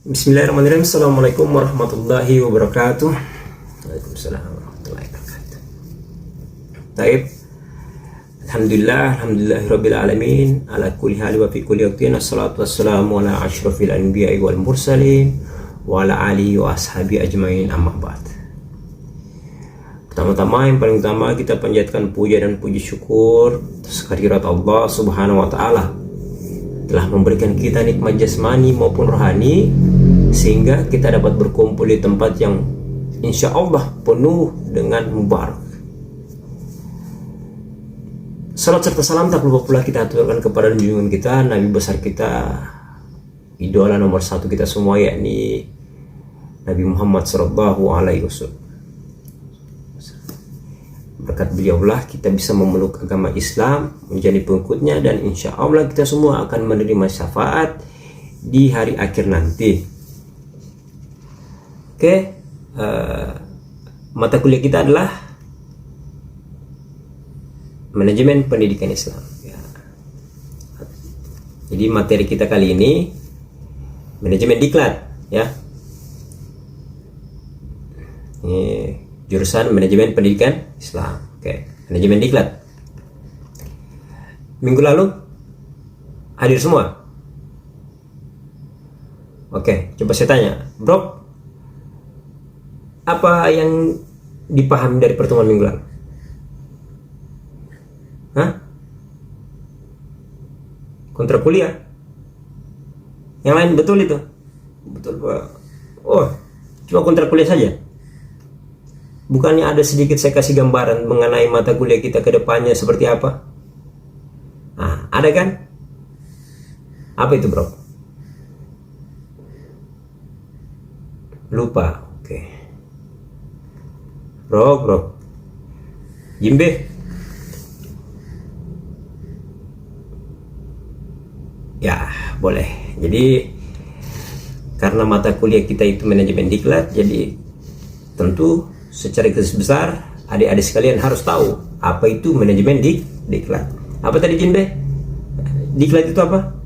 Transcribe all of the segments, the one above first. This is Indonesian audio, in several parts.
Bismillahirrahmanirrahim. Assalamualaikum warahmatullahi wabarakatuh. Waalaikumsalam warahmatullahi wabarakatuh. Baik. Alhamdulillahirabbil alamin ala kulli hal wa fi kulli waqtin. Assalatu wassalamu ala asyrafil anbiya'i wal mursalin wa ala alihi wa ashabi ajmain, amma ba'd. Pertama-tama, yang paling utama, kita panjatkan puja dan puji syukur atas kehadirat Allah Subhanahu wa taala telah memberikan kita nikmat jasmani maupun rohani, sehingga kita dapat berkumpul di tempat yang insya Allah penuh dengan mubarak. Salat serta salam tak lupa pula kita aturkan kepada junjungan kita, Nabi besar kita, idola nomor satu kita semua, yakni Nabi Muhammad SAW. Berkat beliaulah kita bisa memeluk agama Islam, menjadi pengikutnya, dan insya Allah kita semua akan menerima syafaat di hari akhir nanti. Oke, mata kuliah kita adalah manajemen pendidikan Islam. Ya. Jadi materi kita kali ini manajemen diklat, ya. Ini jurusan manajemen pendidikan Islam. Oke, manajemen diklat. Minggu lalu hadir semua? Oke, coba saya tanya, Bro, apa yang dipahami dari pertemuan minggu lalu? Hah? Kontrak kuliah? Yang lain betul itu? Betul, Pak. Oh, cuma kontrak kuliah saja? Bukannya ada sedikit saya kasih gambaran mengenai mata kuliah kita ke depannya seperti apa? Nah, ada kan? Apa itu, Bro? Lupa. Oke. Bro. Jimbe. Ya, boleh. Jadi karena mata kuliah kita itu manajemen diklat, jadi tentu secara garis besar adik-adik sekalian harus tahu apa itu manajemen diklat. Apa tadi, Jinbe? Diklat itu apa?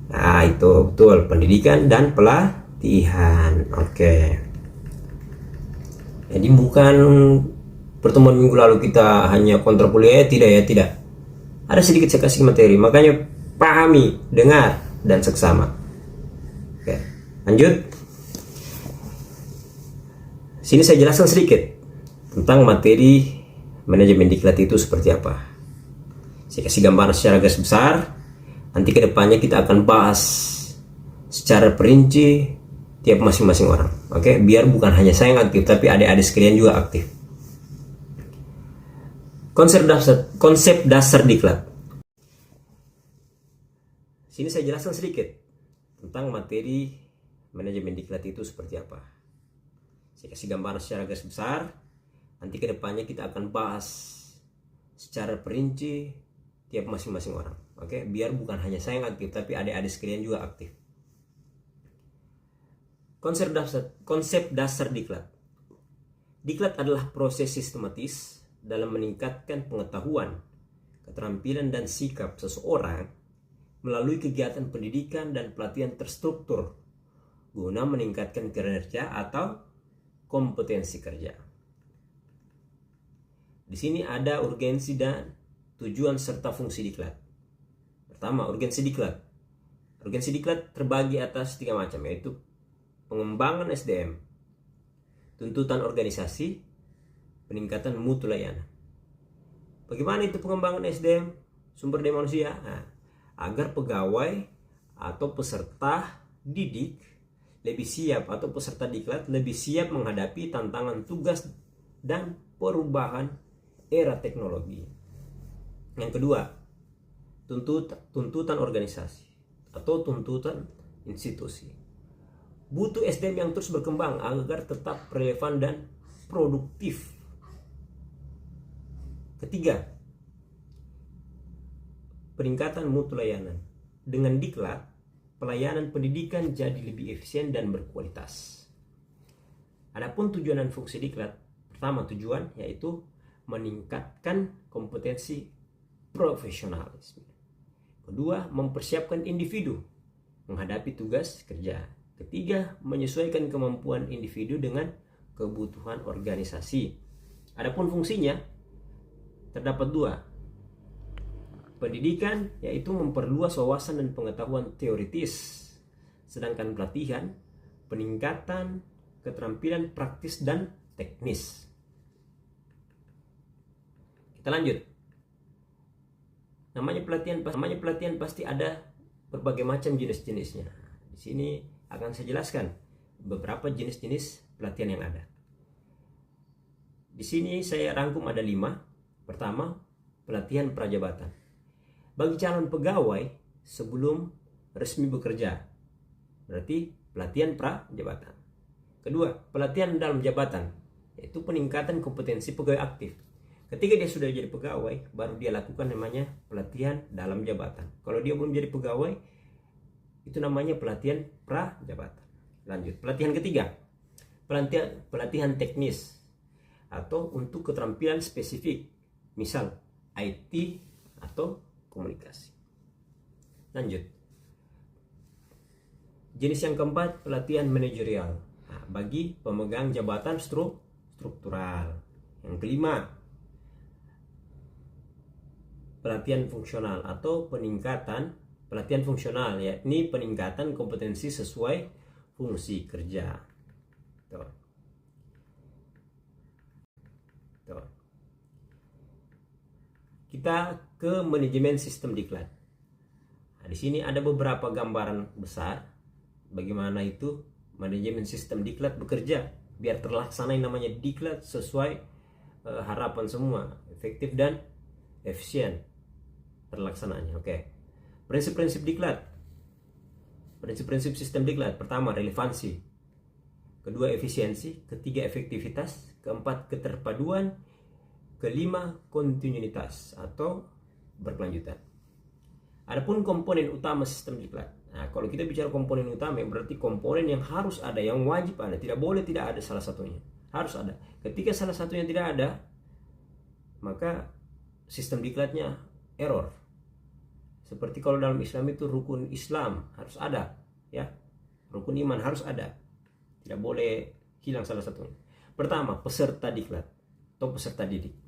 Nah, itu betul, pendidikan dan pelatihan. Oke. Jadi bukan pertemuan minggu lalu kita hanya kontrak kuliah, tidak. Ada sedikit saya kasih materi, makanya pahami, dengar, dan seksama. Oke, lanjut. Sini saya jelaskan sedikit tentang materi manajemen diklat itu seperti apa. Saya kasih gambaran secara garis besar. Nanti kedepannya kita akan bahas secara perinci tiap masing-masing orang. Oke, biar bukan hanya saya yang aktif, tapi adik-adik sekalian juga aktif. Konsep dasar diklat. Sini saya jelaskan sedikit tentang materi manajemen diklat itu seperti apa. Saya kasih gambaran secara garis besar. Nanti kedepannya kita akan bahas secara perinci tiap masing-masing orang. Oke, biar bukan hanya saya yang aktif, tapi adik-adik sekalian juga aktif. Konsep dasar diklat. Diklat adalah proses sistematis dalam meningkatkan pengetahuan, keterampilan, dan sikap seseorang melalui kegiatan pendidikan dan pelatihan terstruktur guna meningkatkan kinerja atau kompetensi kerja. Di sini ada urgensi dan tujuan serta fungsi diklat. Pertama, urgensi diklat. Urgensi diklat terbagi atas 3 macam, yaitu pengembangan SDM, tuntutan organisasi, peningkatan mutu layanan. Bagaimana itu pengembangan SDM, sumber daya manusia? Nah, agar pegawai atau peserta didik lebih siap, atau peserta diklat lebih siap menghadapi tantangan tugas dan perubahan era teknologi. Yang kedua, tuntutan organisasi atau tuntutan institusi. Butuh SDM yang terus berkembang agar tetap relevan dan produktif. Ketiga, peningkatan mutu layanan. Dengan diklat, pelayanan pendidikan jadi lebih efisien dan berkualitas. Adapun tujuan dan fungsi diklat, pertama tujuan yaitu meningkatkan kompetensi profesionalisme. Kedua, mempersiapkan individu menghadapi tugas kerja. Ketiga, menyesuaikan kemampuan individu dengan kebutuhan organisasi. Adapun fungsinya terdapat dua. Pendidikan yaitu memperluas wawasan dan pengetahuan teoritis, sedangkan pelatihan peningkatan keterampilan praktis dan teknis. Kita lanjut. Namanya pelatihan pasti ada berbagai macam jenis-jenisnya. Di sini akan saya jelaskan beberapa jenis-jenis pelatihan yang ada. Di sini saya rangkum ada 5. Pertama, pelatihan prajabatan. Bagi calon pegawai sebelum resmi bekerja. Berarti pelatihan prajabatan. Kedua, pelatihan dalam jabatan, yaitu peningkatan kompetensi pegawai aktif. Ketika dia sudah jadi pegawai, baru dia lakukan namanya pelatihan dalam jabatan. Kalau dia belum jadi pegawai, itu namanya pelatihan prajabatan. Lanjut, pelatihan ketiga, pelatihan teknis atau untuk keterampilan spesifik, misal IT atau komunikasi. Lanjut, jenis yang keempat, pelatihan manajerial, bagi pemegang jabatan struktural. Yang kelima, pelatihan fungsional atau pelatihan fungsional, yakni peningkatan kompetensi sesuai fungsi kerja. Tuh. Kita ke manajemen sistem diklat. Nah, di sini ada beberapa gambaran besar bagaimana itu manajemen sistem diklat bekerja biar terlaksana yang namanya diklat sesuai harapan semua, efektif dan efisien terlaksanaannya. Oke. Prinsip-prinsip diklat. Prinsip-prinsip sistem diklat. Pertama, relevansi. Kedua, efisiensi. Ketiga, efektivitas. Keempat, keterpaduan. Kelima, kontinuitas atau berkelanjutan. Adapun komponen utama sistem diklat. Nah, kalau kita bicara komponen utama, berarti komponen yang harus ada, yang wajib ada, tidak boleh tidak ada salah satunya. Harus ada. Ketika salah satunya tidak ada, maka sistem diklatnya error. Seperti kalau dalam Islam itu rukun Islam harus ada, ya. Rukun iman harus ada. Tidak boleh hilang salah satunya. Pertama, peserta diklat atau peserta didik.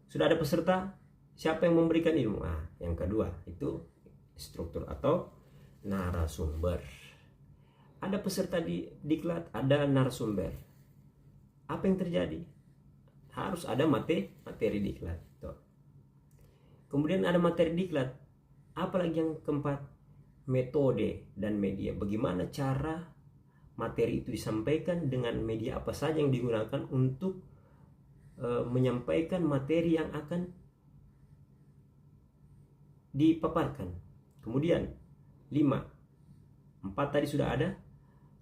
Sudah ada peserta, siapa yang memberikan ilmu? Yang kedua itu struktur atau narasumber. Ada peserta diklat, ada narasumber. Apa yang terjadi? Harus ada materi diklat. Tuh. Kemudian ada materi diklat. Apalagi yang keempat, metode dan media. Bagaimana cara materi itu disampaikan, dengan media apa saja yang digunakan untuk menyampaikan materi yang akan dipaparkan. Kemudian 4 tadi sudah ada,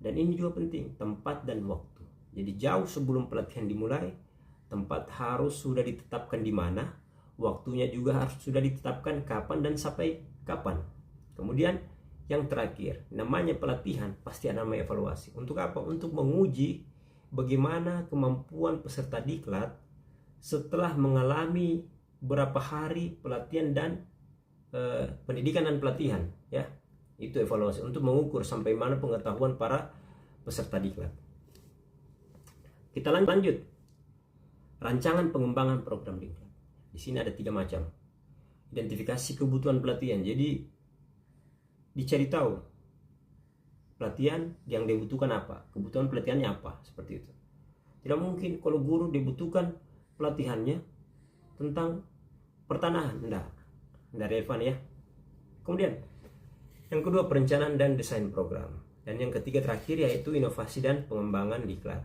dan ini juga penting, tempat dan waktu. Jadi jauh sebelum pelatihan dimulai, tempat harus sudah ditetapkan di mana, waktunya juga harus sudah ditetapkan kapan dan sampai kapan. Kemudian yang terakhir, namanya pelatihan pasti ada namanya evaluasi. Untuk apa? Untuk menguji bagaimana kemampuan peserta diklat setelah mengalami berapa hari pelatihan dan pendidikan dan pelatihan, ya. Itu evaluasi untuk mengukur sampai mana pengetahuan para peserta diklat. Kita lanjut. Rancangan pengembangan program diklat. Di sini ada 3 macam. Identifikasi kebutuhan pelatihan. Jadi dicari tahu pelatihan yang dibutuhkan apa, kebutuhan pelatihannya apa, seperti itu. Tidak mungkin kalau guru dibutuhkan pelatihannya tentang pertanahan, enggak relevan, ya. Kemudian yang kedua, perencanaan dan desain program. Dan yang ketiga terakhir yaitu inovasi dan pengembangan diklat.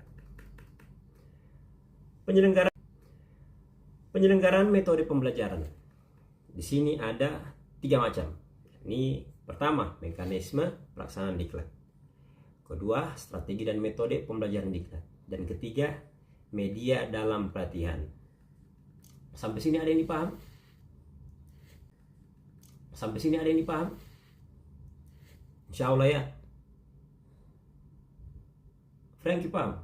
Penyelenggaraan metode pembelajaran. Di sini ada 3 macam. Ini pertama, mekanisme pelaksanaan diklat. Kedua, strategi dan metode pembelajaran diklat. Dan ketiga, media dalam pelatihan. Sampai sini ada yang dipaham? Sampai sini ada yang dipaham? Insya Allah, ya. Frankie paham?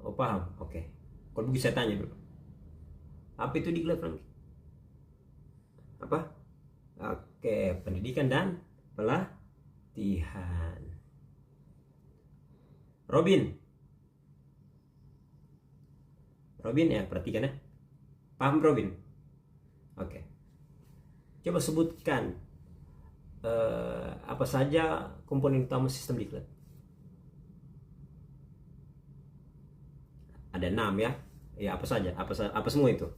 Oh, paham. Oke. Kalau begitu saya tanya dulu. Apa itu diklat, Frankie? Apa? Oke, pendidikan dan pelatihan. Robin ya, perhatikan ya. Paham Robin? Oke. Coba sebutkan apa saja komponen utama sistem diklat. Ada 6 ya. Ya, apa saja? Apa semua itu?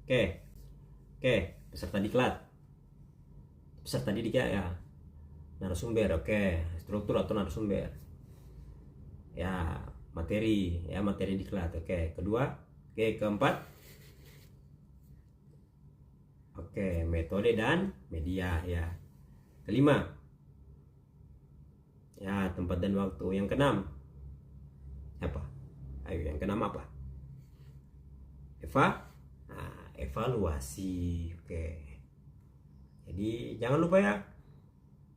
Oke, peserta diklat. Peserta didik ya. Narasumber, oke. Struktur atau narasumber. Ya, materi diklat. Oke, kedua. Oke, keempat. Oke, metode dan media ya. Kelima. Ya, tempat dan waktu. Yang keenam. Apa? Ayo, yang keenam apa? Evaluasi. Oke. Jadi jangan lupa ya.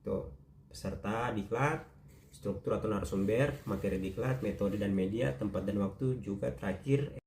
Tuh, peserta diklat, struktur atau narasumber, materi diklat, metode dan media, tempat dan waktu, juga terakhir